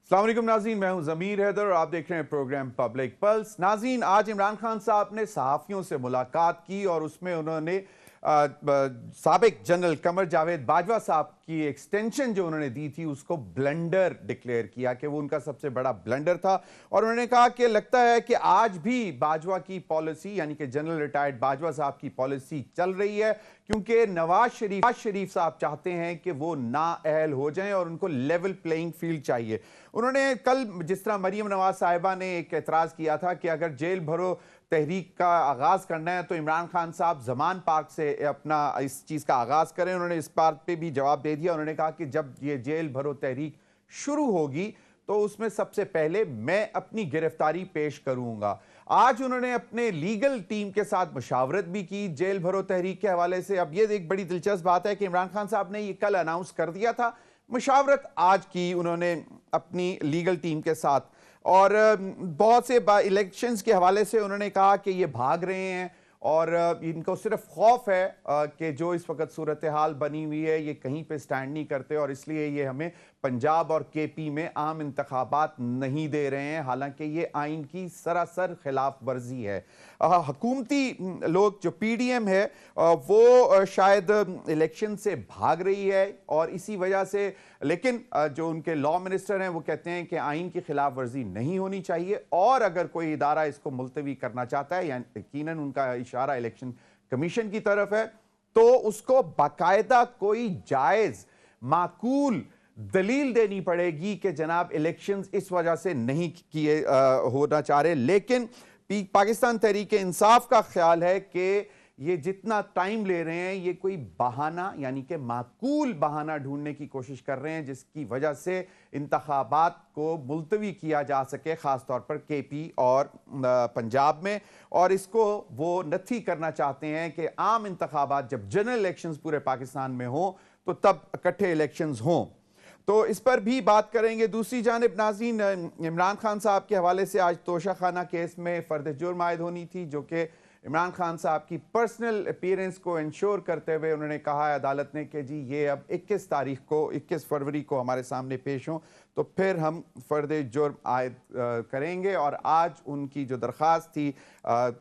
अस्सलाम वालेकुम नाज़रीन, मैं हूं ज़मीर हैदर और आप देख रहे हैं प्रोग्राम पब्लिक पल्स। नाज़रीन, आज इमरान खान साहब ने सहाफ़ियों से मुलाकात की और उसमें उन्होंने साबिक जनरल कमर जावेद बाजवा साहब की एक्सटेंशन जो उन्होंने दी थी उसको ब्लंडर डिक्लेयर किया कि वो उनका सबसे बड़ा ब्लंडर था। और उन्होंने कहा कि लगता है कि आज भी बाजवा की पॉलिसी यानी कि जनरल रिटायर्ड बाजवा साहब की पॉलिसी चल रही है, क्योंकि नवाज शरीफ साहब चाहते हैं कि वो नाअहल हो जाएं और उनको लेवल प्लेइंग फील्ड चाहिए। उन्होंने कल जिस तरह मरीम नवाज साहिबा ने एक एतराज़ किया था कि अगर जेल भरो तहरीक का आगाज करना है तो इमरान खान साहब जमान पार्क से अपना इस चीज का आगाज करें, उन्होंने इस बात पे भी जवाब दे दिया। उन्होंने कहा कि जब ये जेल भरो तहरीक शुरू होगी तो उसमें सबसे पहले मैं अपनी गिरफ्तारी पेश करूंगा। आज उन्होंने अपने लीगल टीम के साथ मुशावरत भी की जेल भरो तहरीक के हवाले से। अब ये एक बड़ी दिलचस्प बात है कि इमरान खान साहब ने ये कल अनाउंस कर दिया था, मुशावरत आज की उन्होंने अपनी लीगल टीम के साथ। और बहुत से इलेक्शंस के हवाले से उन्होंने कहा कि ये भाग रहे हैं और इनको सिर्फ खौफ है कि जो इस वक्त सूरत हाल बनी हुई है ये कहीं पे स्टैंड नहीं करते और इसलिए ये हमें पंजाब और केपी में आम इंतखाबात नहीं दे रहे हैं, हालांकि ये आइन की सरासर खिलाफ वर्जी है। हुकूमती लोग जो पीडीएम है वो शायद इलेक्शन से भाग रही है और इसी वजह से, लेकिन जो उनके लॉ मिनिस्टर हैं वो कहते हैं कि आइन की खिलाफ वर्जी नहीं होनी चाहिए और अगर कोई इदारा इसको मुलतवी करना चाहता है, यानी यकीनन उनका इशारा इलेक्शन कमीशन की तरफ है, तो उसको बाकायदा कोई जायज माकूल दलील देनी पड़ेगी कि जनाब इलेक्शंस इस वजह से नहीं किए होना चाह रहे। लेकिन पाकिस्तान तहरीक इंसाफ का ख्याल है कि ये जितना टाइम ले रहे हैं ये कोई बहाना यानी कि माकूल बहाना ढूंढने की कोशिश कर रहे हैं जिसकी वजह से इंतखाबात को मुलतवी किया जा सके, खासतौर पर केपी और पंजाब में। और इसको वो नथी करना चाहते हैं कि आम इंतखाबात जब जनरल इलेक्शंस पूरे पाकिस्तान में हो तो तब इकट्ठे इलेक्शंस हों। तो इस पर भी बात करेंगे। दूसरी जानिब नाज़रीन, इमरान खान साहब के हवाले से आज तोशा खाना केस में फर्द जुर्म आयद होनी थी, जो कि इमरान खान साहब की पर्सनल अपीयरेंस को इंश्योर करते हुए उन्होंने कहा है अदालत ने कि जी ये अब 21 फरवरी को हमारे सामने पेश हों तो फिर हम फर्द जुर्म आयद करेंगे। और आज उनकी जो दरख्वास्त थी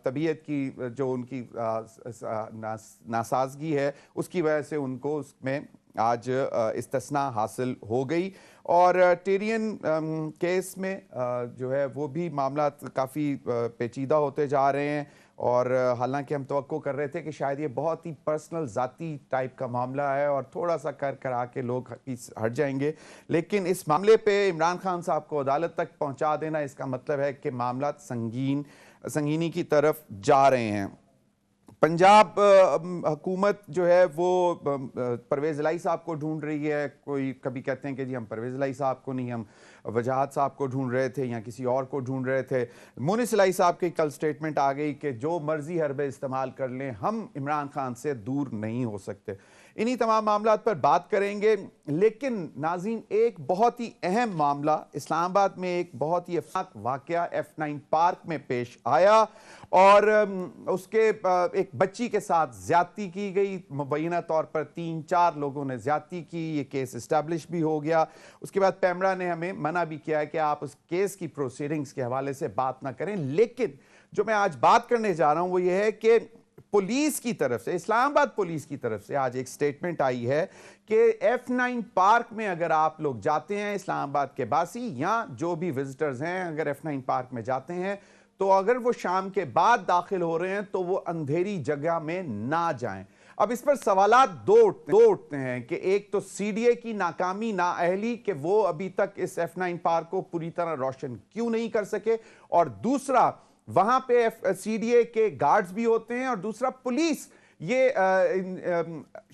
तबीयत की जो उनकी नासाजगी है उसकी वजह से उनको उसमें आज इस्तिस्ना हासिल हो गई। और टेरियन केस में जो है वो भी मामला काफ़ी पेचीदा होते जा रहे हैं और हालांकि हम तवक्को कर रहे थे कि शायद ये बहुत ही पर्सनल ज़ाती टाइप का मामला है और थोड़ा सा कर करा के लोग हट जाएंगे, लेकिन इस मामले पे इमरान खान साहब को अदालत तक पहुंचा देना इसका मतलब है कि मामला संगीनी की तरफ जा रहे हैं। पंजाब हुकूमत जो है वो परवेज़ इलाही साहब को ढूंढ रही है। कोई कभी कहते हैं कि जी हम परवेज़ इलाही साहब को नहीं, हम वजाहत साहब को ढूंढ रहे थे या किसी और को ढूंढ रहे थे। मुनिस इलाही साहब की कल स्टेटमेंट आ गई कि जो मर्जी हरबे इस्तेमाल कर लें हम इमरान खान से दूर नहीं हो सकते। इन्हीं तमाम मामलात पर बात करेंगे। लेकिन नाज़रीन, एक बहुत ही अहम मामला इस्लामाबाद में एक बहुत ही अफसोसनाक वाक़या F9 पार्क में पेश आया और उसके एक बच्ची के साथ ज्यादती की गई। मुबैना तौर पर 3-4 लोगों ने ज्यादती की, ये केस इस्टेब्लिश भी हो गया। उसके बाद पैमरा ने हमें मना भी किया है कि आप उस केस की प्रोसीडिंग्स के हवाले से बात ना करें। लेकिन जो मैं आज बात करने जा रहा हूं वो ये है कि पुलिस की तरफ से, इस्लामाबाद पुलिस की तरफ से आज एक स्टेटमेंट आई है कि F9 पार्क में अगर आप लोग जाते हैं, इस्लामाबाद के बासी या जो भी विजिटर्स हैं अगर F9 पार्क में जाते हैं तो अगर वो शाम के बाद दाखिल हो रहे हैं तो वो अंधेरी जगह में ना जाएं। अब इस पर सवालात दो उठते हैं कि एक तो सीडीए की नाकामी नाअहली कि वो अभी तक इस F9 पार्क को पूरी तरह रोशन क्यों नहीं कर सके, और दूसरा वहां पे सीडीए के गार्ड्स भी होते हैं और दूसरा पुलिस ये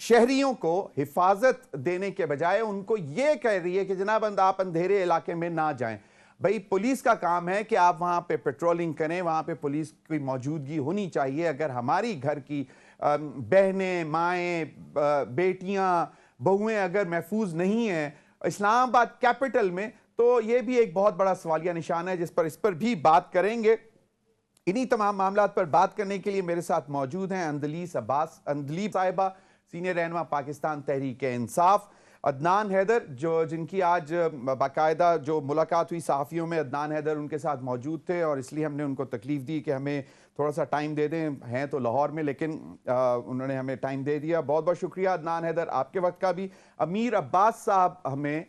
शहरियों को हिफाजत देने के बजाय उनको ये कह रही है कि जनाब आप अंधेरे इलाके में ना जाएं। भाई पुलिस का काम है कि आप वहां पे पेट्रोलिंग करें, वहां पे पुलिस की मौजूदगी होनी चाहिए। अगर हमारी घर की बहनें, माएँ, बेटियां, बहुएं अगर महफूज नहीं हैं इस्लामाबाद कैपिटल में तो ये भी एक बहुत बड़ा सवालिया निशान है इस पर भी बात करेंगे। इन्हीं तमाम मामलात पर बात करने के लिए मेरे साथ मौजूद हैं अंदलीब साहिबा, सीनियर रहनुमा पाकिस्तान तहरीक इंसाफ। अदनान हैदर, जो जिनकी आज बाकायदा जो मुलाकात हुई सहाफ़ियों में, अदनान हैदर उनके साथ मौजूद थे और इसलिए हमने उनको तकलीफ़ दी कि हमें थोड़ा सा टाइम दे दें। हैं तो लाहौर में, लेकिन उन्होंने हमें टाइम दे दिया। बहुत बहुत शुक्रिया अदनान हैदर, आपके वक्त का भी। अमीर अब्बास साहब हमें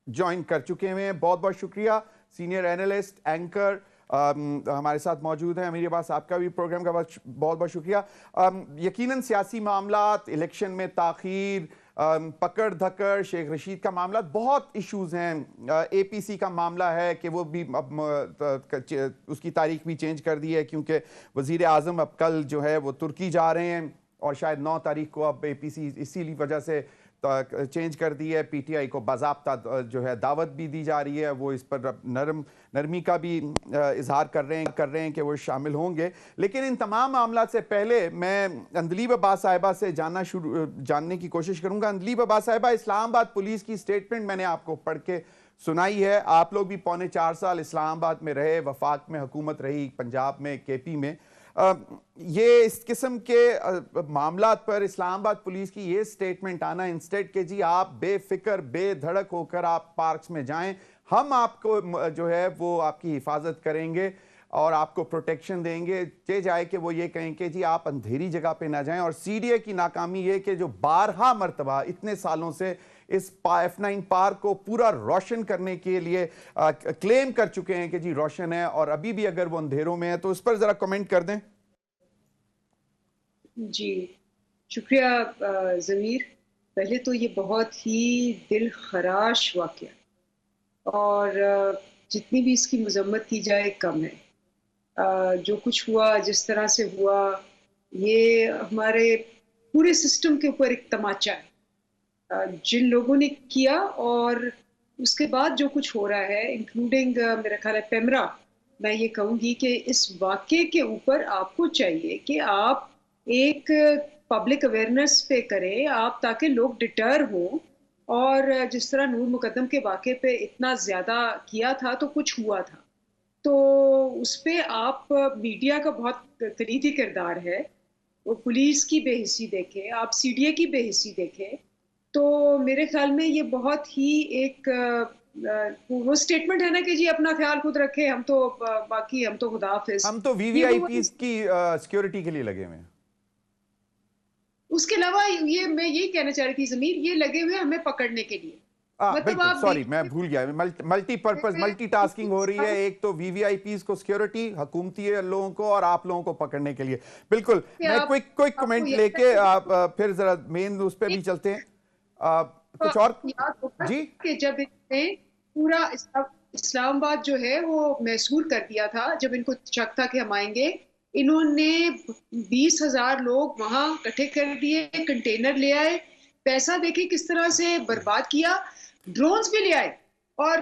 ज्वाइन कर चुके हैं, बहुत बहुत शुक्रिया। सीनियर एनालिस्ट, एंकर हमारे साथ मौजूद हैं। अमीर अब्बास, आपका भी प्रोग्राम का बहुत बहुत शुक्रिया। यकीनन सियासी मामलात, इलेक्शन में ताख़ीर, पकड़ धकड़, शेख रशीद का मामला, बहुत इश्यूज हैं। एपीसी का मामला है कि वो भी अब उसकी तारीख भी चेंज कर दी है, क्योंकि वज़ीर आज़म अब कल जो है वो तुर्की जा रहे हैं और शायद 9 तारीख को अब एपीसी इसीलिए वजह से चेंज कर दी है। पीटीआई को बाज़ाब्ता जो है दावत भी दी जा रही है, वो इस पर नरमी का भी इजहार कर रहे हैं कि वो शामिल होंगे। लेकिन इन तमाम मामला से पहले मैं अंदलीब अब्बास साहिबा से जानने की कोशिश करूंगा। अंदलीब अब्बास साहिबा, इस्लामाबाद पुलिस की स्टेटमेंट मैंने आपको पढ़ के सुनाई है। आप लोग भी पौने 4 साल इस्लामाबाद में रहे, वफाक में हुकूमत रही, पंजाब में, केपी में। ये इस किस्म के मामलात पर इस्लामाबाद पुलिस की ये स्टेटमेंट आना, इंस्टेड के जी आप बेफिक्र बेधड़क होकर आप पार्क्स में जाएं, हम आपको जो है वो आपकी हिफाजत करेंगे और आपको प्रोटेक्शन देंगे, ये जाए कि वो ये कहें कि जी आप अंधेरी जगह पे ना जाएं। और सीडीए की नाकामी ये कि जो 12 मरतबा इतने सालों से इस F9 पार्क को पूरा रोशन करने के लिए क्लेम कर चुके हैं कि जी रोशन है, और अभी भी अगर वो अंधेरों में है, तो उस पर जरा कमेंट कर दें। जी शुक्रिया ज़मीर। पहले तो ये बहुत ही दिल खराश वाक़या, और जितनी भी इसकी मजम्मत की जाए कम है। जो कुछ हुआ, जिस तरह से हुआ, ये हमारे पूरे सिस्टम के ऊपर एक तमाचा है जिन लोगों ने किया, और उसके बाद जो कुछ हो रहा है, इंक्लूडिंग मेरा ख्याल है पेमरा। मैं ये कहूँगी कि इस वाक़े के ऊपर आपको चाहिए कि आप एक पब्लिक अवेयरनेस पे करें आप, ताकि लोग डिटर हों। और जिस तरह नूर मुकद्दम के वाक़े पे इतना ज़्यादा किया था तो कुछ हुआ था, तो उस पर आप मीडिया का बहुत कलीदी किरदार है। वो पुलिस की बेहिसी देखें, आप सीडीए की बेहिसी देखें, तो मेरे ख्याल में ये बहुत ही एक वो स्टेटमेंट है ना कि जी अपना ख्याल खुद रखें, हम तो बाकी हम तो खुदाफिज। हम तो वीवीआईपी की सिक्योरिटी के लिए लगे हुए हैं। उसके अलावा ये मैं यही कहना चाह रही थी ज़मीर, ये लगे हुए हमें पकड़ने के लिए। मतलब आप सॉरी मैं भूल गया, मल्टीपर्पज मल्टीटास्किंग हो रही है। एक तो वीवीआईपीज को सिक्योरिटी, हुकूमती लोगों को, और आप लोगों को पकड़ने के लिए। बिल्कुल, मैं क्विक कमेंट लेके फिर जरा मेन उस पर भी चलते हैं। कुछ और जी कि जब इन्होंने पूरा इस्लामाबाद जो है वो मैसूर कर दिया था, जब इनको शक था कि हम आएंगे, इन्होंने 20,000 लोग वहां इकट्ठे कर दिए, कंटेनर ले आए, पैसा देखिए किस तरह से बर्बाद किया, ड्रोन्स भी ले आए, और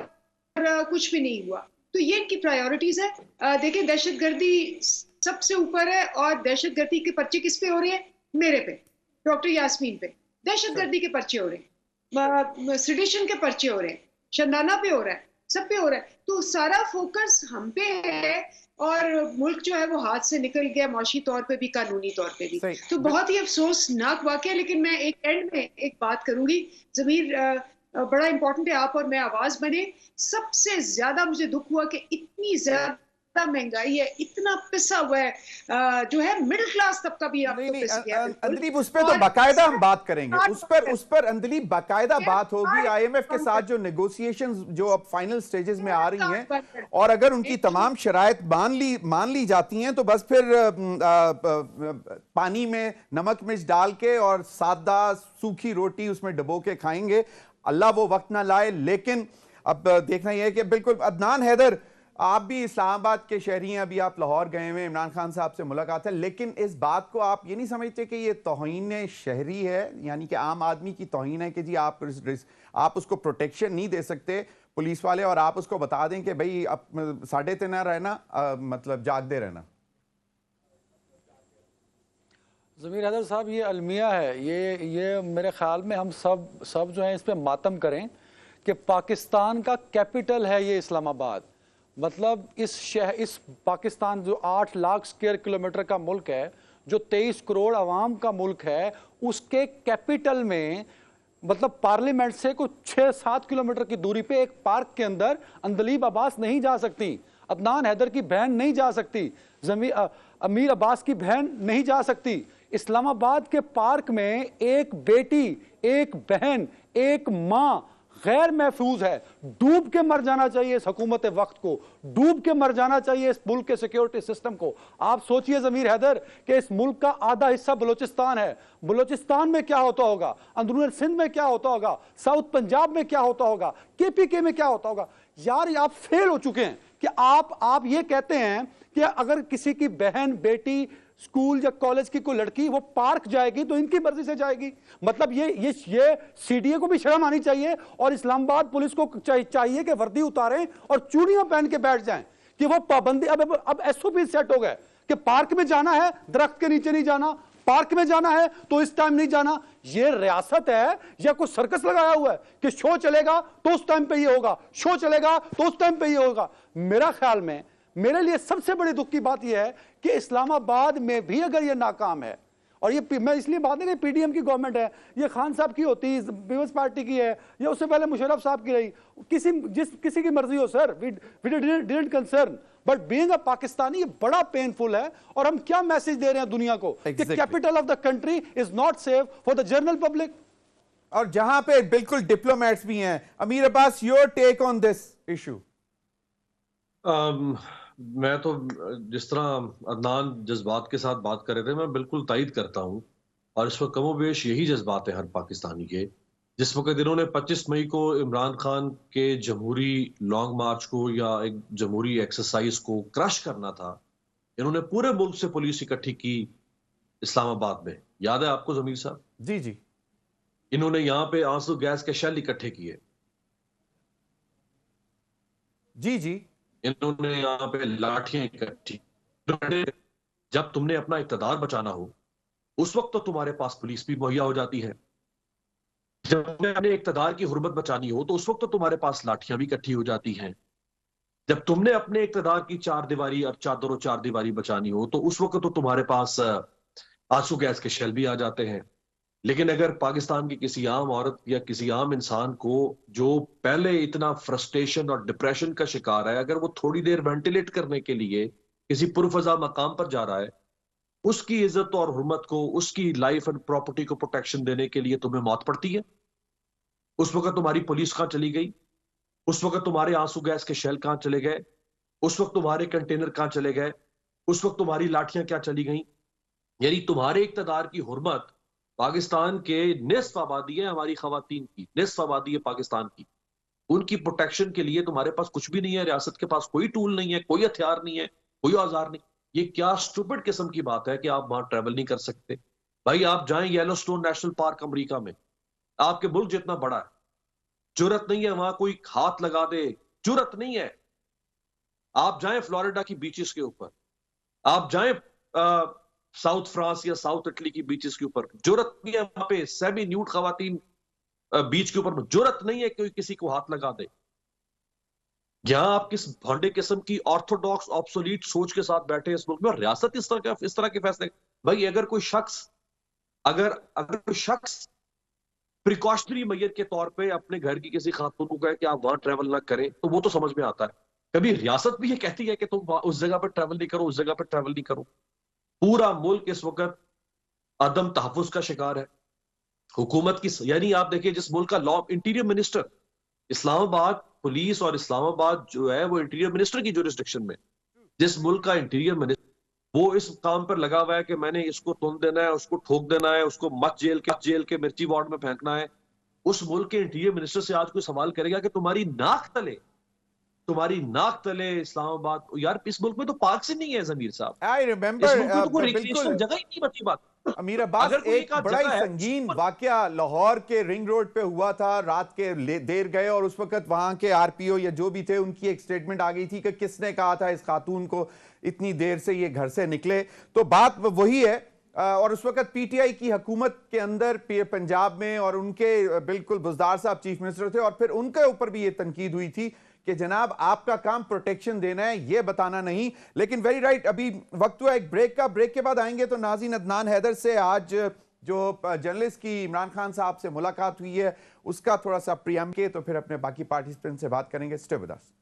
कुछ भी नहीं हुआ। तो ये इनकी प्रायोरिटीज है। देखिए दहशतगर्दी सबसे ऊपर है, और दहशतगर्दी के पर्चे किस पे हो रहे हैं? मेरे पे, डॉक्टर यास्मीन पे दहशतगर्दी के पर्चे हो रहे हैं, सेडिशन के पर्चे हो रहे हैं, शंदाना पे हो रहा है, सब पे हो रहा है। तो सारा फोकस हम पे है, और मुल्क जो है वो हाथ से निकल गया, माशी तौर पे भी, कानूनी तौर पे भी। तो बहुत ही अफसोसनाक वाकया। लेकिन मैं एक एंड में एक बात करूंगी ज़मीर, बड़ा इंपॉर्टेंट है आप और मैं आवाज बने। सबसे ज्यादा मुझे दुख हुआ कि इतनी ज्यादा महंगाई है, इतना पिसा हुआ है जो है मिडिल क्लास तबका भी आपको पिस गया। अंदलीब उस पर तो बाकायदा हम बात करेंगे, उस पर अंदलीब बाकायदा बात होगी। आईएमएफ के साथ जो नेगोशिएशंस जो अब फाइनल स्टेजेस में आ रही हैं, और अगर उनकी तमाम शराइत मान ली जाती हैं, तो बस फिर पानी में नमक मिर्च डाल के और सादा सूखी रोटी उसमें डबो के खाएंगे। अल्लाह वो वक्त ना लाए। लेकिन अब देखना यह है कि बिल्कुल अदनान हैदर, आप भी इस्लामाबाद के शहरी हैं, अभी आप लाहौर गए हुए, इमरान खान साहब से मुलाकात है, लेकिन इस बात को आप ये नहीं समझते कि ये तौहीन शहरी है, यानी कि आम आदमी की तौहीन है कि जी आप उसको प्रोटेक्शन नहीं दे सकते पुलिस वाले, और आप उसको बता दें कि भाई अब साढ़े तना रहना, मतलब जागते रहना। ज़मीर हैदर साहब, ये अलमिया है, ये मेरे ख्याल में हम सब जो है इस पर मातम करें कि पाकिस्तान का कैपिटल है ये इस्लामाबाद। मतलब इस पाकिस्तान जो 8 लाख स्क्वायर किलोमीटर का मुल्क है, जो 23 करोड़ आवाम का मुल्क है, उसके कैपिटल में मतलब पार्लियामेंट से कुछ 6-7 किलोमीटर की दूरी पे एक पार्क के अंदर अंदलीब अब्बास नहीं जा सकती, अदनान हैदर की बहन नहीं जा सकती, अमीर अब्बास की बहन नहीं जा सकती। इस्लामाबाद के पार्क में एक बेटी, एक बहन, एक मां गैर महफूज है। डूब के मर जाना चाहिए इस हुकूमत वक्त को, डूब के मर जाना चाहिए इस मुल्क के सिक्योरिटी सिस्टम को। आप सोचिए ज़मीर हैदर कि इस मुल्क का आधा हिस्सा बलूचिस्तान है, बलूचिस्तान में क्या होता होगा, अंदरून सिंध में क्या होता होगा, साउथ पंजाब में क्या होता होगा, केपीके में क्या होता होगा। यार आप फेल हो चुके हैं कि आप ये कहते हैं कि अगर किसी की बहन, बेटी स्कूल या कॉलेज की कोई लड़की वो पार्क जाएगी तो इनकी मर्जी से जाएगी। मतलब ये सीडीए को भी शर्म आनी चाहिए और इस्लामाबाद पुलिस को चाहिए कि वर्दी उतारें और चूड़ियां पहन के बैठ जाएं कि वो पाबंदी। अब एसओपी सेट हो गए कि पार्क में जाना है, दरख्त के नीचे नहीं जाना, पार्क में जाना है तो इस टाइम नहीं जाना। ये रियासत है या कुछ सर्कस लगाया हुआ है कि शो चलेगा तो उस टाइम पे ये होगा, शो चलेगा तो उस टाइम पे ये होगा। मेरा ख्याल में मेरे लिए सबसे बड़ी दुख की बात यह है कि इस्लामाबाद में भी अगर ये नाकाम है, और ये मैं इसलिए बात नहीं कि पीडीएम की गवर्नमेंट है, ये खान साहब की होती, पीपल्स पार्टी की है, या उससे पहले मुशर्रफ साहब की रही, किसी की मर्जी हो sir, we didn't concern, but being a Pakistani ये बड़ा पेनफुल है। और हम क्या मैसेज दे रहे हैं दुनिया को कि capital of the country is not safe for the general public. और जहां पे बिल्कुल डिप्लोमेट्स भी हैं। Amir Abbas, your take on this issue. मैं तो जिस तरह अदनान जज्बात के साथ बात कर रहे थे, मैं बिल्कुल तायद करता हूं। और इस वक्त कमोबेश यही जज्बात है हर पाकिस्तानी के। जिस वक्त इन्होंने 25 मई को इमरान खान के जमहूरी लॉन्ग मार्च को या एक जमहूरी एक्सरसाइज को क्रश करना था, इन्होंने पूरे मुल्क से पुलिस इकट्ठी की इस्लामाबाद में। याद है आपको जमीर साहब? जी जी। इन्होंने यहां पे आंसू गैस के शेल इकट्ठे किए। जी जी। इन्होंने यहाँ पे लाठियां इकट्ठी। जब तुमने अपना इक़्तिदार बचाना हो उस वक्त तो तुम्हारे पास पुलिस भी मुहैया हो जाती है। जब तुमने अपने इक़्तिदार की हुर्मत बचानी हो तो उस वक्त तो तुम्हारे पास लाठियां भी इकट्ठी हो जाती हैं। जब तुमने अपने इक़्तिदार की चार दीवारी और चादरों चार दीवारी बचानी हो तो उस वक्त तो तुम्हारे पास आंसू गैस के शेल भी आ जाते हैं। लेकिन अगर पाकिस्तान की किसी आम औरत या किसी आम इंसान को जो पहले इतना फ्रस्ट्रेशन और डिप्रेशन का शिकार है, अगर वो थोड़ी देर वेंटिलेट करने के लिए किसी पुरफजा मकाम पर जा रहा है, उसकी इज्जत और हुर्मत को, उसकी लाइफ एंड प्रॉपर्टी को प्रोटेक्शन देने के लिए तुम्हें मौत पड़ती है। उस वक्त तुम्हारी पुलिस कहां चली गई? उस वक्त तुम्हारे आंसू गैस के शेल कहां चले गए? उस वक्त तुम्हारे कंटेनर कहां चले गए? उस वक्त तुम्हारी लाठियां क्या चली गई? यानी तुम्हारे इक़्तिदार की हुर्मत पाकिस्तान के निस्फ आबादी है, हमारी खवातीन की निस्फ आबादी है पाकिस्तान की, उनकी प्रोटेक्शन के लिए तुम्हारे पास कुछ भी नहीं है। रियासत के पास कोई टूल नहीं है, कोई हथियार नहीं है, कोई औजार नहीं। ये क्या स्टूपिड किस्म की बात है कि आप वहां ट्रेवल नहीं कर सकते। भाई आप जाएं येलोस्टोन नेशनल पार्क अमेरिका में, आपके मुल्क जितना बड़ा है, जुर्रत नहीं है वहां कोई हाथ लगा दे, जुर्रत नहीं है। आप जाएं फ्लोरिडा की बीचेस के ऊपर, आप जाएं साउथ फ्रांस या साउथ इटली की बीचेस के ऊपर, जुर्रत नहीं है वहां पे सेमी न्यूड खवातीन बीच के ऊपर, जुर्रत नहीं है कोई किसी को हाथ लगा दे। यहां आप किस भंडे किस्म की ऑर्थोडॉक्स ऑब्सोलीट सोच के साथ बैठे इस मुल्क में, और रियासत इस तरह के फैसले। भाई अगर कोई शख्स प्रिकॉशनरी मेजर के तौर पे अपने घर की किसी खातून को कहे कि आप वहां ट्रेवल ना करें, तो वो तो समझ में आता है। कभी रियासत भी ये कहती है कि तुम उस जगह पर ट्रेवल नहीं करो, उस जगह पर ट्रेवल नहीं करो। पूरा मुल्क इस वक्त अदम तहफ़्फ़ुज़ का शिकार है हुकूमत की। यानी आप देखिए, जिस मुल्क का law interior minister, Islamabad police और इस्लामाबाद जो है वो इंटीरियर मिनिस्टर की जुरिस्डिक्शन में, जिस मुल्क का इंटीरियर मिनिस्टर वो इस काम पर लगा हुआ है कि मैंने इसको तुन देना है, उसको ठोक देना है, उसको मत जेल के मिर्ची वार्ड में फेंकना है, उस मुल्क के इंटीरियर मिनिस्टर से आज कोई सवाल करेगा कि तुम्हारी नाक तले इस्लामाबाद, यार इस मुल्क में तो पार्क से नहीं है जमीर साहब। आई रिमेंबर, बिल्कुल जगह ही नहीं बची बात। अमीर अब्बास, एक बड़ा ही संगीन वाकया लाहौर के रिंग रोड पे हुआ था, रात के देर गए और उस वक्त वहां के आरपीओ या जो भी थे उनकी एक स्टेटमेंट आ गई थी कि किसने कहा था इस खातून को इतनी देर से ये घर से निकले। तो बात वही है। और उस वक्त पीटीआई की हुकूमत के अंदर पंजाब में, और उनके बिल्कुल बुज़दार साहब चीफ मिनिस्टर थे, और फिर उनके ऊपर भी ये तनकीद हुई थी कि जनाब आपका काम प्रोटेक्शन देना है, ये बताना नहीं। लेकिन वेरी राइट, अभी वक्त हुआ एक ब्रेक का। ब्रेक के बाद आएंगे तो नाज़रीन, अदनान हैदर से आज जो जर्नलिस्ट की इमरान खान साहब से मुलाकात हुई है उसका थोड़ा सा प्रियम के, तो फिर अपने बाकी पार्टिसिपेंट से बात करेंगे। Stay with us.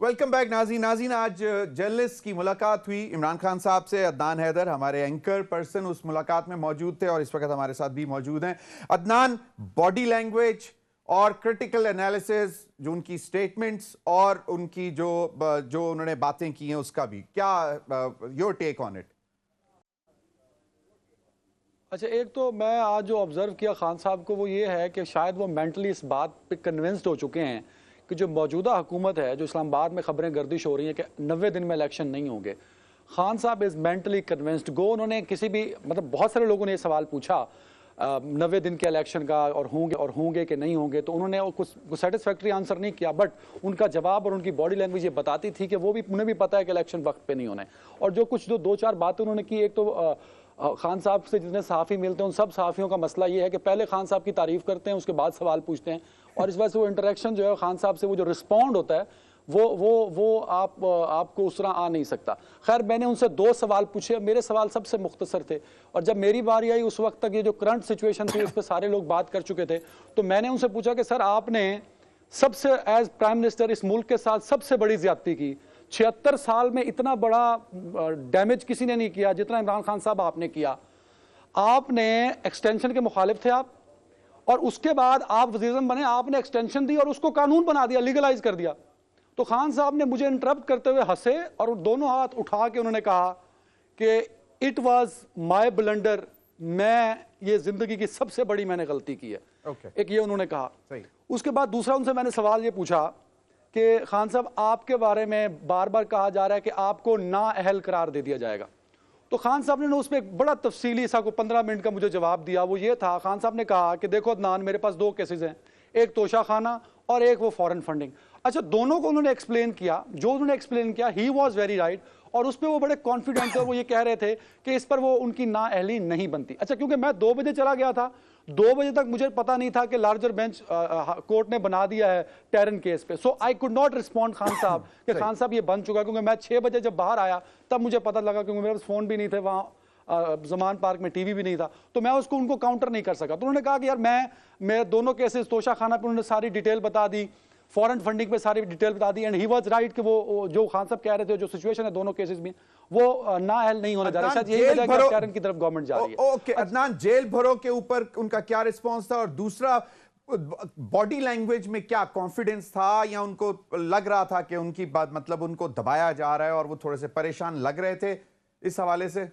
Welcome back नाज़रीन। आज जर्नलिस्ट की मुलाकात हुई इमरान खान साहब से। अदनान हैदर हमारे एंकर पर्सन उस मुलाकात में मौजूद थे और इस वक्त हमारे साथ भी मौजूद हैं। अदनान, बॉडी लैंग्वेज और क्रिटिकल एनालिसिस, जो उनकी स्टेटमेंट्स और उनकी जो उन्होंने बातें की हैं उसका भी क्या योर टेक ऑन इट? अच्छा, एक तो मैं आज जो ऑब्जर्व किया खान साहब को वो ये है कि शायद वो मेंटली इस बात पे कन्विंस्ड हो चुके हैं कि जो मौजूदा हुकूमत है, जो इस्लामाबाद में खबरें गर्दिश हो रही हैं कि 90 दिन में इलेक्शन नहीं होंगे, खान साहब इज़ मेंटली कन्विंस्ड। गो उन्होंने किसी भी मतलब बहुत सारे लोगों ने ये सवाल पूछा 90 दिन के इलेक्शन का और होंगे कि नहीं होंगे, तो उन्होंने कुछ सेटिस्फैक्ट्री आंसर नहीं किया, बट उनका जवाब और उनकी बॉडी लैंग्वेज ये बताती थी कि वो भी उन्हें भी पता है कि इलेक्शन वक्त पे नहीं होने। और जो दो चार बातें उन्होंने की, एक तो खान साहब से जितने सहाफ़ी मिलते हैं उन सब सहाफ़ियों का मसला ये है कि पहले खान साहब की तारीफ़ करते हैं, उसके बाद सवाल पूछते हैं, और इस वजह से वो इंटरेक्शन जो है खान साहब से वो जो रिस्पॉन्ड होता है वो आपको उस तरह आ नहीं सकता। खैर, मैंने उनसे 2 सवाल पूछे, मेरे सवाल सबसे मुख्तसर थे, और जब मेरी बारी आई उस वक्त तक ये जो करंट सिचुएशन थी उस पर सारे लोग बात कर चुके थे। तो मैंने उनसे पूछा कि सर, आपने सबसे एज प्राइम मिनिस्टर इस मुल्क के साथ सबसे बड़ी ज्यादती की, 76 साल में इतना बड़ा डैमेज किसी ने नहीं किया जितना इमरान खान साहब आपने किया। आपने एक्सटेंशन के मुखालिफ थे आप, और उसके बाद आप वज़ीर-ए-आज़म बने, आपने एक्सटेंशन दी और उसको कानून बना दिया, लीगलाइज कर दिया। तो खान साहब ने मुझे इंटरप्ट करते हुए हंसे और दोनों हाथ उठा के उन्होंने कहा कि इट वाज माय ब्लंडर, मैं ये जिंदगी की सबसे बड़ी मैंने गलती की है। एक ये उन्होंने कहा। उसके बाद दूसरा उनसे मैंने सवाल ये पूछा कि खान साहब, आपके बारे में बार बार कहा जा रहा है कि आपको नाअहल करार दे दिया जाएगा। तो खान साहब ने उस पर एक बड़ा तफसीली सा को 15 मिनट का मुझे जवाब दिया। वो ये था, खान साहब ने कहा कि देखो अदनान, मेरे पास 2 केसेस हैं, एक तोशा खाना और एक वो फॉरेन फंडिंग। अच्छा, दोनों को उन्होंने एक्सप्लेन किया, जो उन्होंने एक्सप्लेन किया ही वॉज वेरी राइट, और उस पर वो बड़े कॉन्फिडेंट थे और वो ये कह रहे थे कि इस पर वो उनकी नाअहली नहीं बनती। अच्छा, क्योंकि मैं 2 बजे चला गया था, 2 बजे तक मुझे पता नहीं था कि लार्जर बेंच कोर्ट ने बना दिया है टेरन केस पे, so I could not respond Khan sahab कि खान साहब ये बन चुका, क्योंकि मैं 6 बजे जब बाहर आया तब मुझे पता लगा, क्योंकि मेरे पास फोन भी नहीं थे, वहाँ जमान पार्क में टीवी भी नहीं था, तो मैं उनको काउंटर नहीं कर सका। तो उन्होंने कहा कि यार मैं दोनों केसेस, तोशा खाना पे उन्होंने सारी डिटेल बता दी, फॉरेन फंडिंग पे सारी डिटेल बता दी, एंड ही वाज राइट कि वो जो खान साहब कह रहे थे, जो सिचुएशन है दोनों केसेस में, वो नाअहल नहीं होने जा रहा है। शायद यही वजह है टेरन की तरफ गवर्नमेंट जा रही है। ओके अदनान, जेल भरो के ऊपर उनका क्या रिस्पांस था, और दूसरा बॉडी लैंग्वेज में क्या कॉन्फिडेंस था, या उनको लग रहा था कि उनकी बात मतलब उनको दबाया जा रहा है और वो थोड़े से परेशान लग रहे थे इस हवाले से?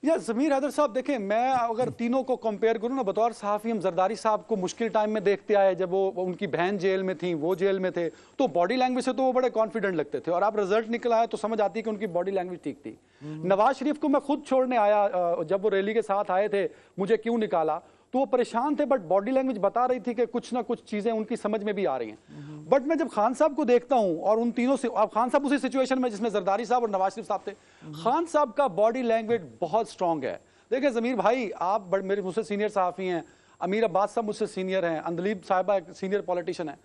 या ज़मीर हैदर साहब, देखें, मैं अगर तीनों को कंपेयर करूं ना, बतौर सहाफ़ी हम जरदारी साहब को मुश्किल टाइम में देखते आए, जब वो उनकी बहन जेल में थी, वो जेल में थे, तो बॉडी लैंग्वेज से तो वो बड़े कॉन्फिडेंट लगते थे, और आप रिजल्ट निकल आया तो समझ आती कि उनकी बॉडी लैंग्वेज ठीक थी। नवाज शरीफ को मैं खुद छोड़ने आया, जब वो रैली के साथ आए थे, मुझे क्यों निकाला, तो वो परेशान थे, बट बॉडी लैंग्वेज बता रही थी कि कुछ ना कुछ चीजें उनकी समझ में भी आ रही हैं। बट मैं जब खान साहब को देखता हूं, और उन तीनों से, अब खान साहब उसी सिचुएशन में जिसमें जरदारी साहब और नवाज शरीफ साहब थे, खान साहब का बॉडी लैंग्वेज बहुत स्ट्रांग है। देखिए ज़मीर भाई, आप मेरे मुझसे सीनियर सहाफ़ी हैं, अमीर अब्बास साहब मुझसे सीनियर हैं, अंदलीब साहिबा सीनियर पॉलिटिशियन है।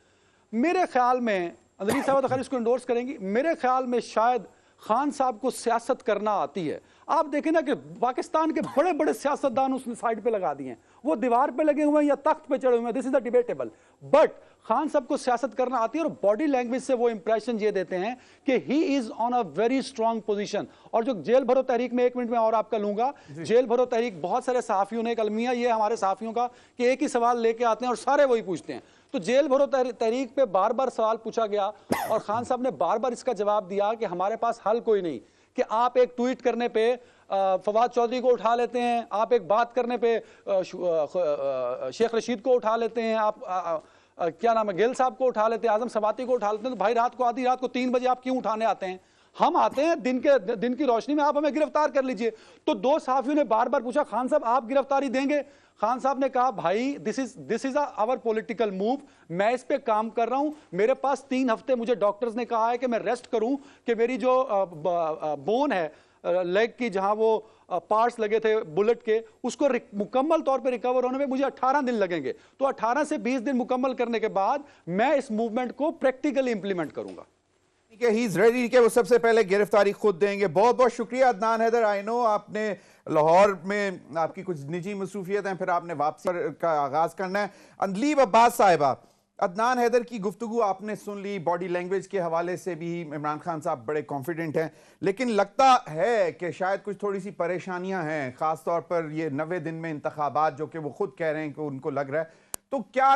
मेरे ख्याल में अंदलीब साहिबा तो खैर इसको इंडोर्स करेंगी, मेरे ख्याल में शायद खान साहब को सियासत करना आती है। आप देखें ना कि पाकिस्तान के बड़े बड़े सियासतदान उसने साइड पे लगा दिए हैं, वो दीवार पे लगे हुए हैं या तख्त पे चढ़े हुए हैं, this is the debatable, but Khan साहब को सियासत करना आती है, और बॉडी लैंग्वेज से वो इंप्रेशन ये देते हैं कि he is on a very strong position. और जो जेल भरो तहरीक में, 1 मिनट में और आपका लूंगा, जेल भरो तहरीक, बहुत सारे सहाफियों ने, एक अलमिया ये हमारे सहाफियों का कि एक ही सवाल लेके आते हैं और सारे वही पूछते हैं, तो जेल भरो तहरीक पे बार बार सवाल पूछा गया और खान साहब ने बार बार इसका जवाब दिया कि हमारे पास हल कोई नहीं, कि आप एक ट्वीट करने पे फवाद चौधरी को उठा लेते हैं, आप एक बात करने पे शेख रशीद को उठा लेते हैं, आप क्या नाम है, गेल साहब को उठा लेते हैं, आजम सवाती को उठा लेते हैं, तो भाई रात को, आधी रात को 3 बजे आप क्यों उठाने आते हैं? हम आते हैं दिन की रोशनी में, आप हमें गिरफ्तार कर लीजिए। तो 2 सहाफियों ने बार बार पूछा, खान साहब आप गिरफ्तारी देंगे? खान साहब ने कहा, भाई this is our political move, मैं इस पे काम कर रहा हूं, मेरे पास 3 हफ्ते मुझे डॉक्टर्स ने कहा है कि मैं रेस्ट करूं, कि मेरी जो बोन है, लेग की जहां वो पार्ट्स लगे थे बुलेट के, उसको मुकम्मल तौर पे रिकवर होने में मुझे 18 दिन लगेंगे। तो 18 से 20 दिन मुकम्मल करने के बाद मैं इस मूवमेंट को प्रैक्टिकली इंप्लीमेंट करूंगा। ठीक है, ही इज रेडी कि वो सबसे पहले गिरफ्तारी खुद देंगे। बहुत बहुत शुक्रिया अदनान हैदर। आई नो आपने लाहौर में आपकी कुछ निजी मसरूफियत हैं, फिर आपने वापसी का आगाज करना है। अंदलीब अब्बास साहिबा, अदनान हैदर की गुफ्तगू आपने सुन ली, बॉडी लैंग्वेज के हवाले से भी इमरान खान साहब बड़े कॉन्फिडेंट हैं, लेकिन लगता है कि शायद कुछ थोड़ी सी परेशानियां हैं, खास तौर पर ये 90 दिन में इंतखाबात, जो कि वो खुद कह रहे हैं कि उनको लग रहा है। तो क्या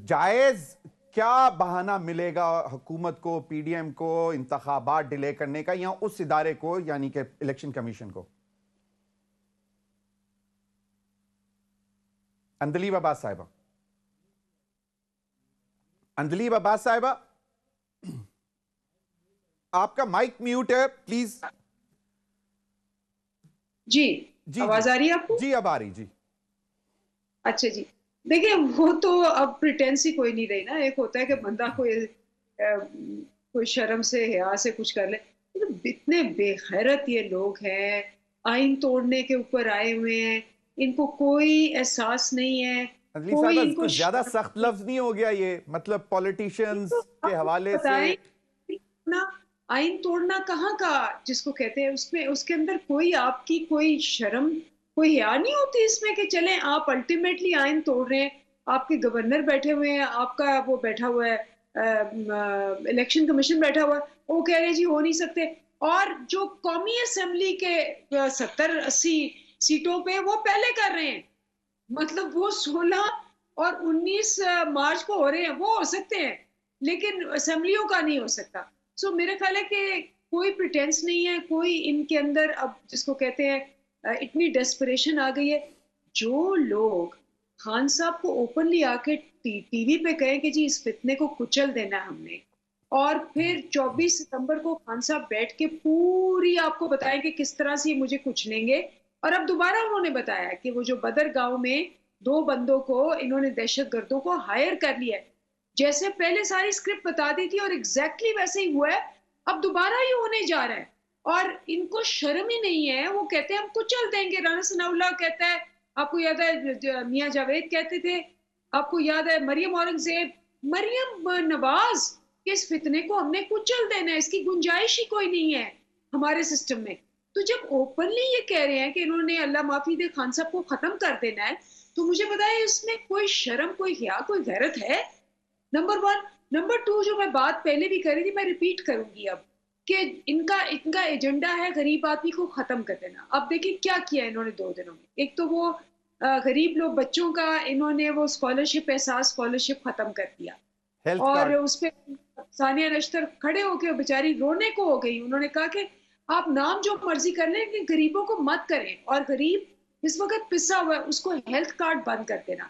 जायज, क्या बहाना मिलेगा हुकूमत को, पीडीएम को इंतखाबात डिले करने का, या उस इदारे को यानी कि इलेक्शन कमीशन को? अंदलीब अब्बास साहिबा, अंदलीब अब्बास साहिबा, आपका माइक म्यूट है, प्लीज। जी जी आवाज आ रही है आपको? जी अब आ रही जी। अच्छा जी, देखिए वो तो अब प्रिटेंस ही कोई नहीं रही ना। एक होता है कि बंदा कोई शर्म से, हया से कुछ कर ले। तो इतने बेगैरत ये लोग हैं, आइन तोड़ने के ऊपर आए हुए हैं, इनको कोई एहसास नहीं है। अंदलीब कोई साहिबा, इनको कुछ ज्यादा सख्त लफ्ज नहीं हो गया ये? मतलब पॉलिटिशियंस के हवाले से ना, आइन तोड़ना कहाँ का जिसको कहते हैं, उसमें उसके अंदर कोई आपकी कोई शर्म, कोई हया नहीं होती इसमें कि चलें आप अल्टीमेटली आइन तोड़ रहे हैं। आपके गवर्नर बैठे हुए हैं, आपका वो बैठा हुआ है, इलेक्शन कमीशन बैठा हुआ है, वो कह रहे हैं जी हो नहीं सकते। और जो कौमी असेंबली के 70-80 सीटों पे वो पहले कर रहे हैं, मतलब वो 16 और 19 मार्च को हो रहे हैं, वो हो सकते हैं, लेकिन असेंबलियों का नहीं हो सकता। सो मेरा ख्याल है कि कोई प्रिटेंस नहीं है, कोई इनके अंदर अब जिसको कहते हैं इतनी डेस्परेशन आ गई है। जो लोग खान साहब को ओपनली आके टीवी पे कहें कि जी इस फितने को कुचल देना है हमने, और फिर 24 सितंबर को खान साहब बैठ के पूरी आपको बताएं कि किस तरह से ये मुझे कुचलेंगे। और अब दोबारा उन्होंने बताया कि वो जो बदर गांव में 2 बंदों को इन्होंने दहशतगर्दों को हायर कर लिया है, जैसे पहले सारी स्क्रिप्ट बता दी थी और एग्जैक्टली वैसे ही हुआ है, अब दोबारा ही होने जा रहा है। और इनको शर्म ही नहीं है, वो कहते हैं हम कुचल देंगे। राना सनाउल्लाह कहता है, आपको याद है मियां जावेद कहते थे, आपको याद है मरियम औरंगजेब, मरियम नवाज, इस फितने को हमने कुचल देना है, इसकी गुंजाइश ही कोई नहीं है हमारे सिस्टम में। तो जब ओपनली ये कह रहे हैं कि इन्होंने अल्लाह माफी दे खान साहब को खत्म कर देना है, तो मुझे बताया इसमें कोई शर्म, कोई हया, कोई गैरत है? नंबर 1। नंबर 2, जो मैं बात पहले भी कर रही थी, मैं रिपीट करूंगी अब, कि इनका एजेंडा है गरीब आदमी को खत्म कर देना। अब देखिए क्या किया इन्होंने 2 दिनों में। एक तो वो गरीब लोग बच्चों का इन्होंने वो स्कॉलरशिप, एहसास स्कॉलरशिप खत्म कर दिया, और उस पर सानिया नश्तर खड़े होके बेचारी रोने को हो गई। उन्होंने कहा कि आप नाम जो मर्जी कर लें, लेकिन गरीबों को मत करें, और गरीब इस वक्त पिसा हुआ है, उसको हेल्थ कार्ड बंद कर देना।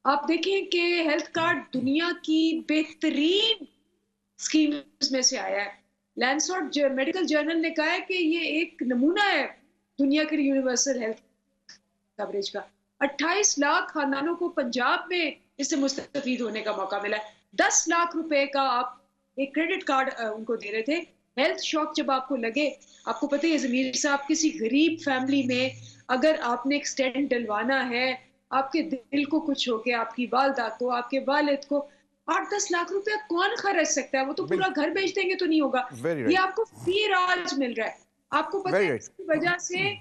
आप देखें कि हेल्थ कार्ड दुनिया की बेहतरीन स्कीम्स में से आया है। लैंसॉट मेडिकल जर्नल ने कहा है कि ये एक नमूना है दुनिया के यूनिवर्सल हेल्थ कवरेज का। 28 लाख खानदानों को पंजाब में इससे मुस्तफीद होने का मौका मिला है। 10 लाख रुपए का आप एक क्रेडिट कार्ड उनको दे रहे थे। हेल्थ शॉक जब आपको लगे, आपको पता है ज़मीर साहब, किसी गरीब फैमिली में अगर आपने एक स्टेंट डलवाना है, आपके दिल को कुछ हो गया, आपकी वालदा को, आपके वालिद को, 8-10 लाख रुपया कौन खर्च सकता है? वो तो पूरा घर बेच देंगे तो नहीं होगा। ये आपको फ्री इलाज मिल रहा है। आपको पता है इसकी वजह से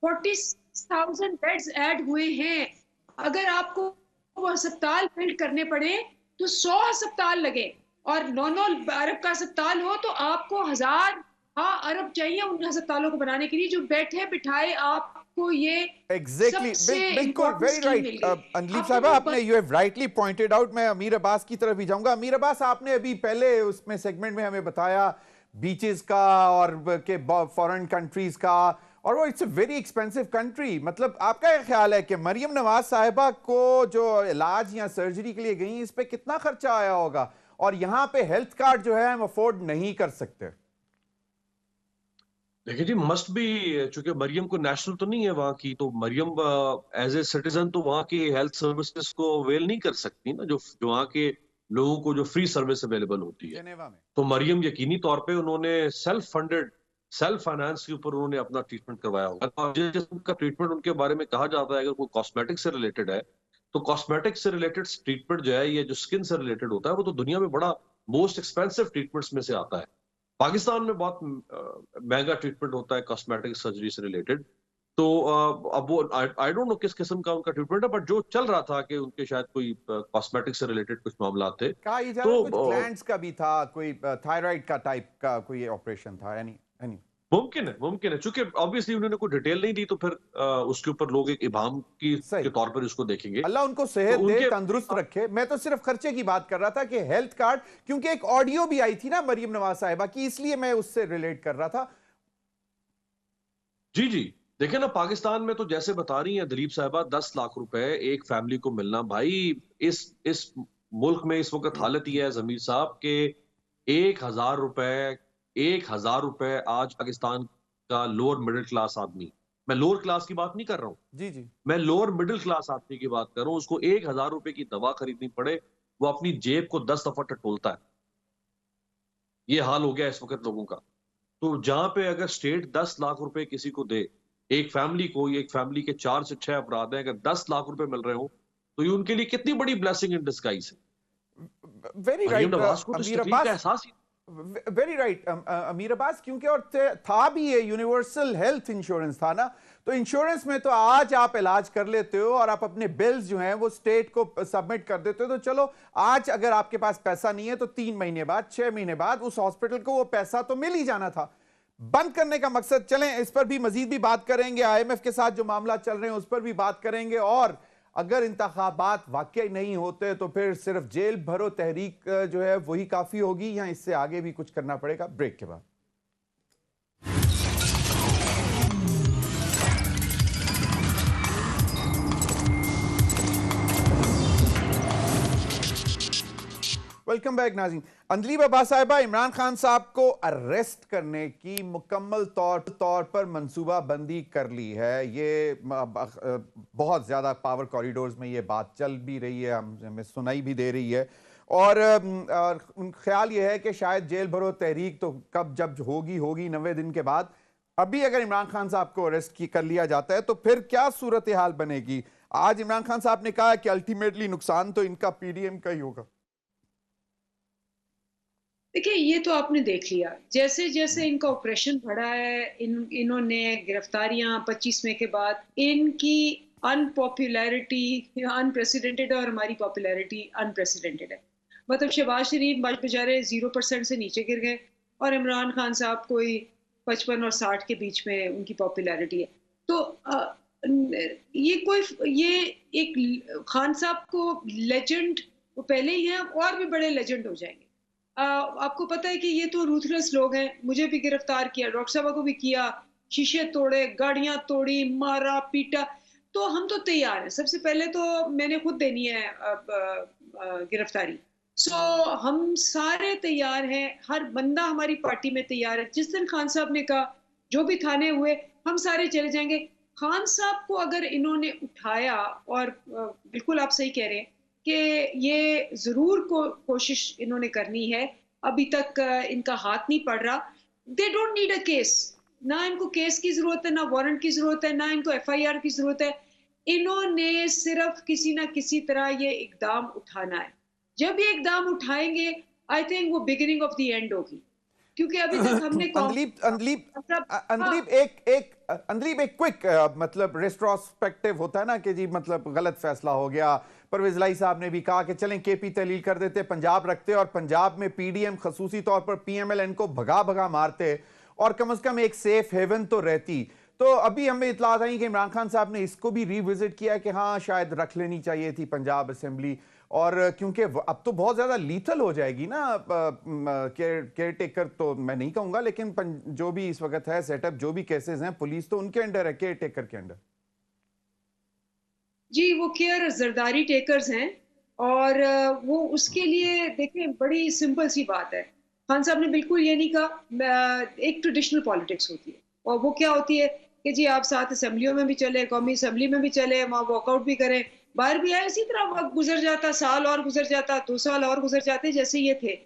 40,000 बेड्स ऐड हुए हैं। अगर आपको वो अस्पताल बिल्ड करने पड़े तो 100 अस्पताल लगे, और 9 अरब का अस्पताल हो तो आपको 1000 अरब चाहिए उन अस्पतालों को बनाने के लिए, जो बैठे बिठाए आपको ये एग्जैक्टली बिल्कुल वेरी राइट अंदलीब साहिबा, आपने you have rightly pointed out. मैं अमीर अब्बास की तरफ भी जाऊंगा। अमीर अब्बास, आपने अभी पहले उसमें सेगमेंट में हमें बताया बीचेस का और के फॉरेन कंट्रीज का, और वो it's a very expensive country. मतलब आपका क्या ख्याल है कि मरियम नवाज साहिबा को जो इलाज या सर्जरी के लिए गई, इस पे कितना खर्चा आया होगा? और यहाँ पे हेल्थ कार्ड जो है हम अफोर्ड नहीं कर सकते। देखिए जी, मस्ट भी, चूंकि मरियम को नेशनल तो नहीं है वहां की, तो मरियम एज ए सिटीजन तो वहां की हेल्थ सर्विसेज को अवेल नहीं कर सकती ना, जो वहां के लोगों को जो फ्री सर्विस अवेलेबल होती है। तो मरियम यकीनी तौर पे उन्होंने सेल्फ फंडेड सेल्फ फाइनेंस के ऊपर उन्होंने अपना ट्रीटमेंट करवाया होगा। और जिस किस्म का ट्रीटमेंट उनके बारे में कहा जाता है, अगर कोई कॉस्मेटिक से रिलेटेड है, तो कॉस्मेटिक से रिलेटेड ट्रीटमेंट जो है, ये जो स्किन से रिलेटेड होता है, वो तो दुनिया में बड़ा मोस्ट एक्सपेंसिव ट्रीटमेंट्स में से आता है। पाकिस्तान में बहुत महंगा ट्रीटमेंट होता है कॉस्मेटिक सर्जरी से रिलेटेड। तो अब वो आई डोंट नो किस किस्म का उनका ट्रीटमेंट है, बट जो चल रहा था कि उनके शायद कोई कॉस्मेटिक से रिलेटेड कुछ मामला थे। कहा ये जा रहा है कुछ ग्लैंड्स का भी था, कोई थायराइड का टाइप का कोई ऑपरेशन था, यानी मुमकिन है, चूंकि ऑब्वियसली उन्होंने कोई डिटेल नहीं दी, तो फिर उसके ऊपर लोग एक इबाम के तौर पर उसको देखेंगे। अल्लाह उनको सेहत दे, तंदुरुस्त रखे। मैं तो सिर्फ खर्चे की बात कर रहा था कि हेल्थ कार्ड, क्योंकि एक ऑडियो भी आई थी ना मरियम नवाज साहिबा की, इसलिए मैं उससे रिलेट कर रहा था। जी जी, देखिए ना, पाकिस्तान में तो जैसे बता रही हैं दिलीप साहिबा, 10 लाख रुपए एक फैमिली को मिलना, भाई इस मुल्क में इस वक्त हालत ये है जमीर साहब के 1,000 रुपए आज पाकिस्तान का लोअर मिडिल क्लास आदमी, मैं लोअर क्लास की बात नहीं कर रहा हूँ, जी जी, मैं लोअर मिडिल क्लास आदमी की बात कर रहा हूँ, उसको 1,000 रुपए की दवा खरीदनी पड़े, वो अपनी जेब को 10 दफा टटोलता है। ये हाल हो गया इस वक्त लोगों का। तो जहां पे अगर स्टेट 10 लाख रुपए किसी को दे, एक फैमिली के 4 से 6 अफराद हैं, अगर 10 लाख रुपए मिल रहे हो, तो ये उनके लिए कितनी बड़ी ब्लेसिंग इन डिस्गाइज है। वेरी राइट नवाज को तो इस तकलीफ का एहसास ही, वेरी राइट अमीर अब्बास, क्योंकि और था भी ये यूनिवर्सल हेल्थ इंश्योरेंस था ना, तो इंश्योरेंस में तो आज आप इलाज कर लेते हो और आप अपने बिल्स जो हैं वो स्टेट को सबमिट कर देते हो, तो चलो आज अगर आपके पास पैसा नहीं है तो 3 महीने बाद 6 महीने बाद उस हॉस्पिटल को वो पैसा तो मिल ही जाना था। बंद करने का मकसद, चलें इस पर भी मजीद भी बात करेंगे, IMF के साथ जो मामला चल रहे हैं उस पर भी बात करेंगे, और अगर इंतखाबात वाकई नहीं होते तो फिर सिर्फ जेल भरो तहरीक जो है वही काफी होगी, या इससे आगे भी कुछ करना पड़ेगा। ब्रेक के बाद। वेलकम बैक नाज़रीन। अंजलि बाबा साहिबा, इमरान खान साहब को अरेस्ट करने की मुकम्मल तौर पर मंसूबाबंदी कर ली है। ये बहुत ज़्यादा पावर कॉरिडोर्स में ये बात चल भी रही है, हमें सुनाई भी दे रही है, और ख्याल ये है कि शायद जेल भरो तहरीक तो कब जब होगी 90 दिन के बाद। अभी अगर इमरान खान साहब को अरेस्ट कर लिया जाता है तो फिर क्या सूरत हाल बनेगी। आज इमरान खान साहब ने कहा कि अल्टीमेटली नुकसान तो इनका PDM का ही होगा। देखिए, ये तो आपने देख लिया, जैसे जैसे इनका ऑपरेशन बढ़ा है, इन्होंने गिरफ्तारियां 25 मई के बाद, इनकी अनपॉपुलैरिटी अनप्रेसिडेंटेड और हमारी पॉपुलैरिटी अनप्रेसिडेंटेड है। मतलब शहबाज शरीफ बेचारे 0% से नीचे गिर गए, और इमरान खान साहब कोई 55 और 60 के बीच में उनकी पॉपुलैरिटी है। तो ये एक खान साहब को लेजेंड वो पहले ही हैं, और भी बड़े लेजेंड हो जाएंगे। आपको पता है कि ये तो रूथलेस लोग हैं, मुझे भी गिरफ्तार किया, डॉक्टर साहब को भी किया, शीशे तोड़े, गाड़ियां तोड़ी, मारा पीटा, तो हम तो तैयार हैं। सबसे पहले तो मैंने खुद देनी है गिरफ्तारी, हम सारे तैयार हैं, हर बंदा हमारी पार्टी में तैयार है। जिस दिन खान साहब ने कहा जो भी थाने हुए हम सारे चले जाएंगे। खान साहब को अगर इन्होंने उठाया, और बिल्कुल आप सही कह रहे हैं कि ये जरूर कोशिश इन्होंने करनी है, अभी तक इनका हाथ नहीं पड़ रहा। They don't need a case, ना इनको केस की जरूरत है, ना वारंट की जरूरत है, ना इनको FIR की जरूरत है। इन्होंने सिर्फ किसी ना किसी तरह ये इकदाम उठाना है। जब ये इकदाम उठाएंगे, आई थिंक वो बिगिनिंग ऑफ द एंड होगी, क्योंकि अभी तक हमने अंदलीब एक क्विक मतलब रेट्रोस्पेक्टिव होता है ना कि जी मतलब गलत फैसला हो गया। परवेज लाई साहब ने भी कहा कि चलें KP तहलील कर देते, पंजाब रखते, और पंजाब में PDM खसूसी तौर पर PMLN को भगा मारते, और कम से कम एक सेफ हेवन तो रहती। तो अभी हमें इतलात आई कि इमरान खान साहब ने इसको भी रिविजिट किया कि हाँ शायद रख लेनी चाहिए थी पंजाब असेंबली, और क्योंकि अब तो बहुत ज्यादा लीथल हो जाएगी ना केयर टेकर, तो मैं नहीं कहूंगा, लेकिन जो भी इस वक्त है सेटअप, जो भी केसेस हैं, पुलिस तो उनके अंडर है, केयर टेकर के अंडर। जी, वो केयर जरदारी टेकर्स हैं, और वो उसके लिए देखें बड़ी सिंपल सी बात है। खान साहब ने बिल्कुल ये नहीं कहा। एक ट्रेडिशनल पॉलिटिक्स होती है, और वो क्या होती है कि जी आप 7 असेंबलियों में भी चले, कौमी असेंबली में भी चले, वहाँ वॉकआउट भी करें, बाहर भी आए, इसी तरह वक्त गुजर जाता, साल और गुजर जाता, 2 साल और गुजर जाते, जैसे ये थे।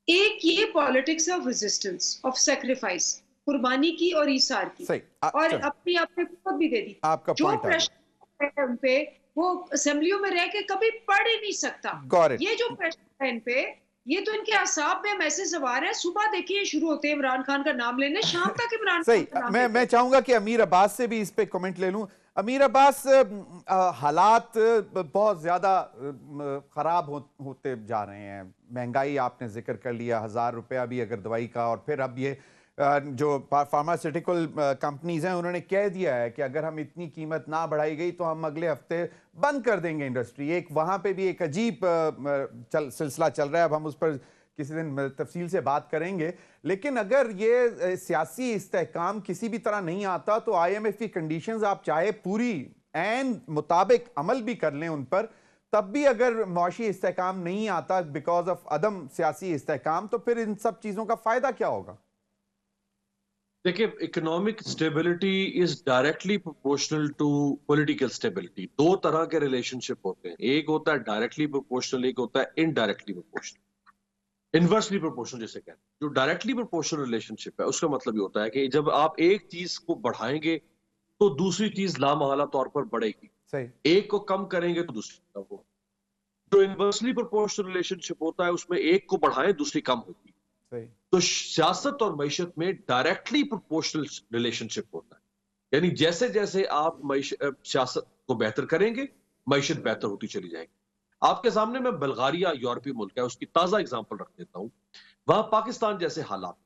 एक ये politics of resistance, of sacrifice, कुर्बानी की और ईसार की, सही और चलो, अपनी आपने खुद भी दे दी। आपका जो पॉइंट आ गया। प्रश्न है उन पे, वो असेंबलियों में रह के कभी पढ़ ही नहीं सकता। Got it. ये जो प्रश्न है इन पे, ये तो इनके असाब में मैसेज सवार है। सुबह देखिए शुरू होते हैं इमरान खान का नाम लेने, शाम तक इमरान खान सही, का नाम मैं लेते हैं। चाहूंगा कि अमीर अब्बास से भी इस पे कमेंट ले लूं। अमीर अब्बास, हालात बहुत ज्यादा खराब होते जा रहे हैं। महंगाई आपने जिक्र कर लिया, 1,000 रुपया भी अगर दवाई का, और फिर अब ये जो फार्मास्यूटिकल कंपनीज हैं उन्होंने कह दिया है कि अगर हम इतनी कीमत ना बढ़ाई गई तो हम अगले हफ्ते बंद कर देंगे इंडस्ट्री। एक वहां पे भी एक अजीब सिलसिला चल रहा है। अब हम उस पर किसी दिन तफसील से बात करेंगे। लेकिन अगर ये सियासी इस्तेहकाम किसी भी तरह नहीं आता तो IMF की कंडीशंस आप चाहे पूरी एन मुताबिक अमल भी कर लें उन पर, तब भी अगर मौशी इस्तेहकाम नहीं आता बिकॉज ऑफ अदम सियासी इस्तेहकाम, तो फिर इन सब चीजों का फायदा क्या होगा? देखिए, economic stability is directly proportional to political stability. दो तरह के रिलेशनशिप होते हैं, एक होता है डायरेक्टली प्रोपोर्शनल, एक होता है इनडायरेक्टली प्रोपोर्शनल, इनवर्सली प्रोपोर्शनल जिसे कहते हैं। जो डायरेक्टली प्रोपोर्शनल रिलेशनशिप है उसका मतलब ये होता है कि जब आप एक चीज को बढ़ाएंगे तो दूसरी चीज लामहला तौर पर बढ़ेगी, सही। एक को कम करेंगे तो दूसरी कम होगी। जो इनवर्सली प्रोपोर्शनल रिलेशनशिप होता है उसमें एक को बढ़ाएं दूसरी कम होती है। सही। तो सियासत और मईशत में डायरेक्टली प्रोपोर्शनल रिलेशनशिप होता है, यानी जैसे जैसे आप सियासत को बेहतर करेंगे मईशत बेहतर होती चली जाएगी। आपके सामने मैं बल्गारिया यूरोपीय मुल्क है उसकी ताजा एग्जांपल रख देता हूं। वहां पाकिस्तान जैसे हालात,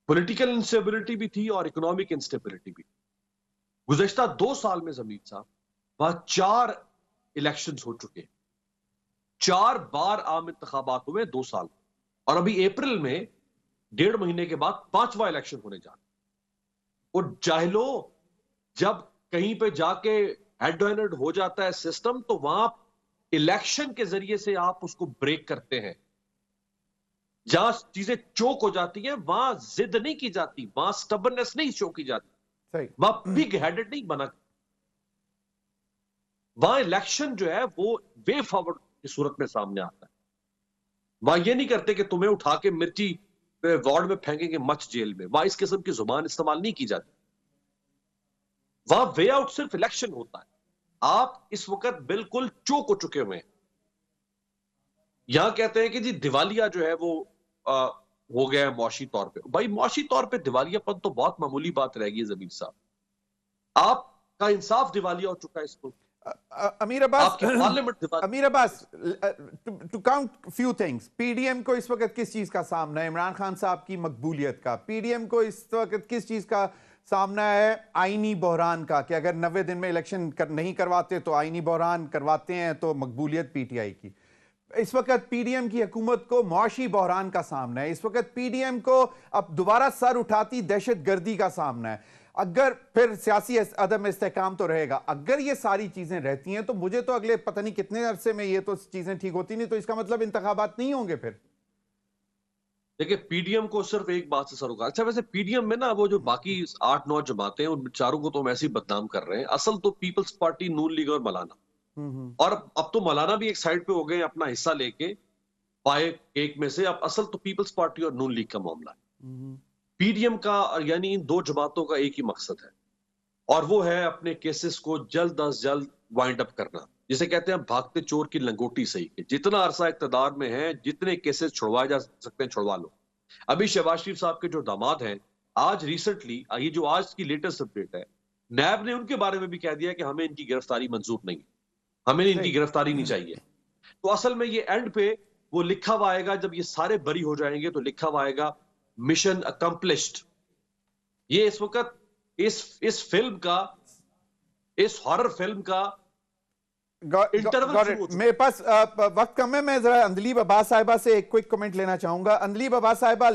पॉलिटिकल इंस्टेबिलिटी भी थी और इकोनॉमिक इंस्टेबिलिटी भी। गुज़श्ता 2 साल में जमीर साहब वहां 4 इलेक्शंस हो चुके हैं, 4 बार आम इंतखाबात हुए 2 साल, और अभी अप्रैल में 1.5 महीने के बाद 5वां इलेक्शन होने जा रहा है। और जाहिलो, जब कहीं पे जाके हेड टू हेड हो जाता है सिस्टम तो वहां इलेक्शन के जरिए से आप उसको ब्रेक करते हैं। जहां चीजें चोक हो जाती हैं वहां जिद नहीं की जाती, वहां स्टबरनेस नहीं शो की जाती, सही। वहां बिग हेडेड नहीं बना। वहां इलेक्शन जो है वो वे फॉरवर्ड की सूरत में सामने आता है। वहां ये नहीं करते कि तुम्हें उठा के मिर्ची वार्ड में फेंकेंगे मच जेल में, वहां इस किस्म की जुबान इस्तेमाल नहीं की जाती। वहां वे आउट सिर्फ इलेक्शन होता है। आप इस वक्त बिल्कुल चोक हो चुके हुए हैं। यहां कहते हैं कि जी दिवालिया जो है वो हो गया है मौशी तौर पे। भाई मौशी तौर पे दिवालियापन तो बहुत मामूली बात रहेगी जमीर साहब। आपका इंसाफ दिवालिया हो चुका है इसको। अमीर अब्बास, आपकी पार्लियामेंट दिवालिया। Amir Abbas, to count few things, PDM को इस वक्त किस चीज का सामना है? इमरान खान साहब की मकबूलियत का। पीडीएम को इस वक्त किस चीज का सामना है? आईनी बहरान का, कि अगर 90 दिन में इलेक्शन नहीं करवाते तो आईनी बहरान, करवाते हैं तो मकबूलियत पीटीआई की। इस वक्त पीडीएम की हुकूमत को मुआशी बहरान का सामना है। इस वक्त पीडीएम को अब दोबारा सर उठाती दहशतगर्दी का सामना है। अगर फिर सियासी अदम इस्तेहकाम तो रहेगा। अगर ये सारी चीजें रहती हैं तो मुझे तो अगले पता नहीं कितने अरसे में ये तो चीजें ठीक होती नहीं, तो इसका मतलब इंतखाबात नहीं होंगे फिर। देखिए, पीडीएम को सिर्फ एक बात से सर होगा। अच्छा, वैसे पीडीएम में ना वो जो बाकी 8-9 जमातें हैं उन चारों को तो हम ऐसे ही बदनाम कर रहे हैं। असल तो पीपल्स पार्टी, नून लीग और मौलाना, और अब तो मौलाना भी एक साइड पे हो गए अपना हिस्सा लेके पाए केक में से। अब असल तो पीपल्स पार्टी और नून लीग का मामला है। पीडीएम का यानी इन दो जमातों का एक ही मकसद है, और वो है अपने केसेस को जल्द अज जल्द वाइंड अप करना। जिसे कहते हैं भागते चोर की लंगोटी सही, कि जितना अरसा इक्तदार में है जितने केसेस छुड़वाए जा सकते हैं छुड़वा लो। अभी शहबाज शरीफ साहब के जो दामाद हैं, आज रिसेंटली ये जो आज की लेटेस्ट अपडेट है, नैब ने उनके बारे में भी कह दिया कि हमें इनकी गिरफ्तारी मंजूर नहीं, हमें इनकी गिरफ्तारी नहीं चाहिए। तो असल में ये एंड पे वो लिखा हुआ आएगा, जब ये सारे बरी हो जाएंगे तो लिखा हुआ आएगा मिशन अकम्प्लिश्ड। ये इस वक्त इस फिल्म का, इस हॉरर फिल्म का इंटरवल मेरे पास वक्त कम है। मैं जरा अंदलीब अब्बास साहिबा से एक क्विक कमेंट लेना चाहूंगा। अंदलीब अब्बास साहिबा,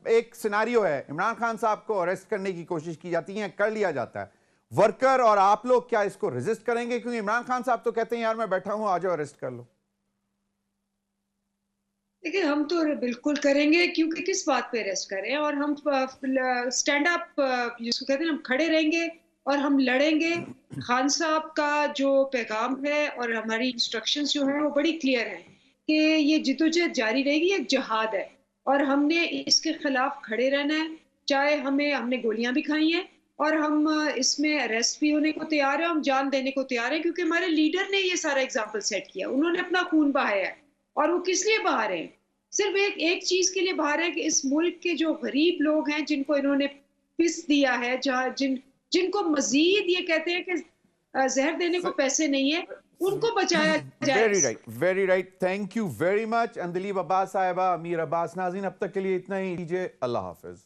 एक सिनारियो है, इमरान खान साहब को अरेस्ट करने की कोशिश की जाती है, कर लिया जाता है। वर्कर और आप लोग क्या इसको रेजिस्ट करेंगे? क्योंकि इमरान खान साहब तो कहते हैं यार मैं बैठा हूं, आ जाओ अरेस्ट कर लो। देखिए, हम तो बिल्कुल करेंगे, क्योंकि किस बात पे अरेस्ट करें। और हम स्टैंड अप जिसको कहते हैं, हम खड़े रहेंगे और हम लड़ेंगे। खान साहब का जो पैगाम है और हमारी इंस्ट्रक्शंस जो हैं वो बड़ी क्लियर हैं कि ये जिद्दोजहद जारी रहेगी, एक जिहाद है और हमने इसके खिलाफ खड़े रहना है। चाहे हमने गोलियां भी खाई हैं और हम इसमें अरेस्ट भी होने को तैयार हैं, हम जान देने को तैयार हैं, क्योंकि हमारे लीडर ने ये सारा एग्जाम्पल सेट किया। उन्होंने अपना खून बहाया है और वो किस लिए बहा रहे हैं? सिर्फ एक चीज के लिए बहा रहे हैं कि इस मुल्क के जो गरीब लोग हैं जिनको इन्होंने पिस दिया है, जिनको मजीद ये कहते हैं कि जहर देने को पैसे नहीं है, उनको बचाया जाए। Very right, thank you very much Andleeb Abbas साहिबा, अमीर अब्बास। नाज़रीन अब तक के लिए इतना ही, लीजिए, अल्लाह हाफिज।